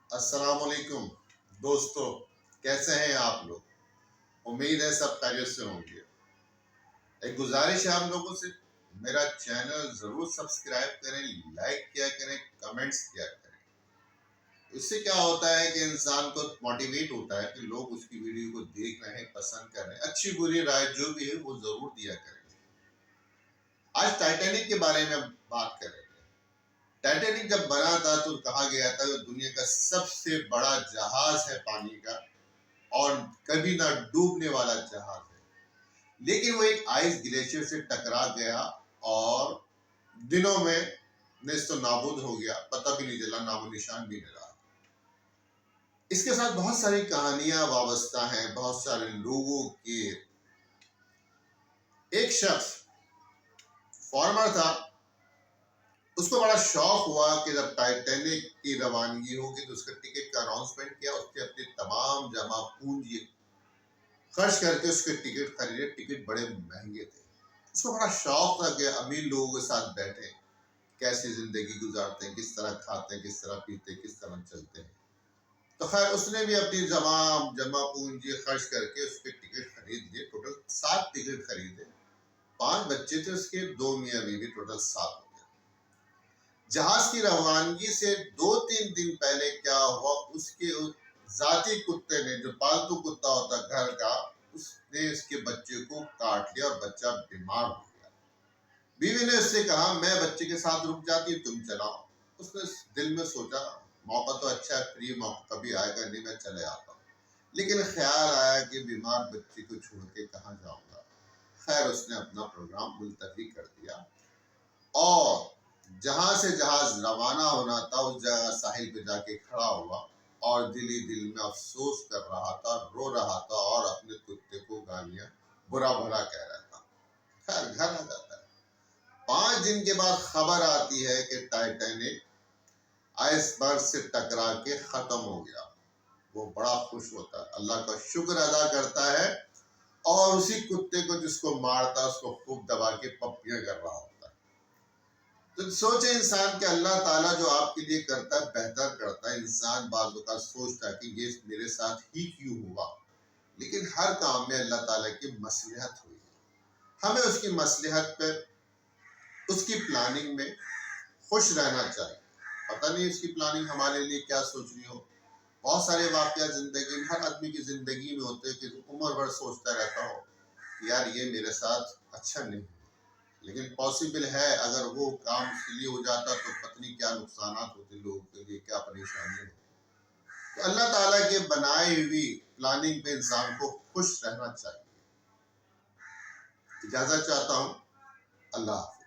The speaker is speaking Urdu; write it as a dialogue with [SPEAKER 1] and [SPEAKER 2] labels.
[SPEAKER 1] السلام علیکم دوستو، کیسے ہیں آپ لوگ؟ امید ہے سب خیریت سے ہوں گے۔ ایک گزارش ہے آپ لوگوں سے، میرا چینل ضرور سبسکرائب کریں، لائک کیا کریں، کمنٹس کیا کریں۔ اس سے کیا ہوتا ہے کہ انسان کو موٹیویٹ ہوتا ہے کہ لوگ اس کی ویڈیو کو دیکھ رہے ہیں، پسند کر رہے ہیں، اچھی بری رائے جو بھی ہے وہ ضرور دیا کریں۔ آج ٹائٹینک کے بارے میں بات کریں گے۔ ٹائٹینک جب بنا تھا تو کہا گیا تھا کہ دنیا کا سب سے بڑا جہاز ہے پانی کا اور کبھی نہ ڈوبنے والا جہاز ہے، لیکن وہ ایک آئس گلیشیئر سے ٹکرا گیا اور دنوں میں نیست و نابود ہو گیا، پتہ بھی نہیں چلا، نام و نشان بھی نہیں رہا۔ اس کے ساتھ بہت ساری کہانیاں وابستہ ہیں، بہت سارے لوگوں کے۔ ایک شخص فارمر تھا، اس کو بڑا شوق ہوا کہ جب ٹائٹینک کی روانگی ہوگی تو اس کا ٹکٹ کا اناؤنسمنٹ کیا، اس کے اپنے تمام جمع پونجی خرچ کر کے اس کے ٹکٹ خریدے۔ ٹکٹ بڑے مہنگے تھے۔ اس کو بڑا شوق تھا کہ امیر لوگوں کے ساتھ بیٹھے، کیسی زندگی گزارتے ہیں، کس طرح کھاتے ہیں، کس طرح پیتے ہیں، کس طرح چلتے ہیں۔ تو خیر اس نے بھی اپنی جمع پونجی خرچ کر کے اس کے ٹکٹ خرید لیے۔ ٹوٹل 7 ٹکٹ خریدے، 5 بچے تھے اس کے، 2 میاں بیوی، ٹوٹل 7 ہو گئے۔ جہاز کی روانگی سے 2-3 دن پہلے کیا ہوا، اس کے ذاتی کتے نے، جو پالتو کتا ہوتا گھر کا، اس نے اس کے بچے کو کاٹ لیا اور بچہ بیمار ہو گیا۔ بیوی نے اس سے کہا میں بچے کے ساتھ رک جاتی، تم چلاؤ۔ اس نے دل میں سوچا موقع تو اچھا ہے، فری موقع کبھی آئے گا نہیں، میں چلے آتا ہوں۔ لیکن خیال آیا کہ بیمار بچے کو چھوڑ کے کہاں جاؤں گا۔ خیر اس نے اپنا پروگرام ملتوی کر دیا اور جہاں سے جہاز روانہ ہونا تھا اس جگہ ساحل پہ جا کے کھڑا ہوا اور دل ہی دل میں افسوس کر رہا تھا، رو رہا تھا اور اپنے کتے کو گالیاں برا بھلا کہہ رہا تھا۔ خیر گھر آ جاتا ہے۔ 5 دن کے بعد خبر آتی ہے کہ ٹائٹینک آئس برگ سے ٹکرا کے ختم ہو گیا۔ وہ بڑا خوش ہوتا ہے، اللہ کا شکر ادا کرتا ہے اور اسی کتے کو جس کو مارتا اس کو خوب دبا کے پپیاں کر رہا ہوتا ہے۔ تو سوچے انسان کہ اللہ تعالیٰ جو آپ کے لیے کرتا ہے بہتر کرتا ہے۔ انسان بعض اوقات سوچتا ہے کہ یہ میرے ساتھ ہی کیوں ہوا، لیکن ہر کام میں اللہ تعالیٰ کی مصلحت ہوئی ہے۔ ہمیں اس کی مصلحت پہ، اس کی پلاننگ میں خوش رہنا چاہیے۔ پتہ نہیں اس کی پلاننگ ہمارے لیے کیا سوچ رہی ہو۔ بہت سارے واقعات زندگی میں، ہر آدمی کی زندگی میں ہوتے ہیں کہ عمر بھر سوچتا رہتا ہو کہ یار یہ میرے ساتھ اچھا نہیں ہے، لیکن پاسبل ہے اگر وہ کام اس کے لیے ہو جاتا تو پتہ نہیں کیا نقصانات ہوتے لوگوں کے لیے، کیا پریشانی ہوتی۔ تو اللہ تعالیٰ کے بنائی ہوئی پلاننگ پہ انسان کو خوش رہنا چاہیے۔ اجازت چاہتا ہوں، اللہ حافظ۔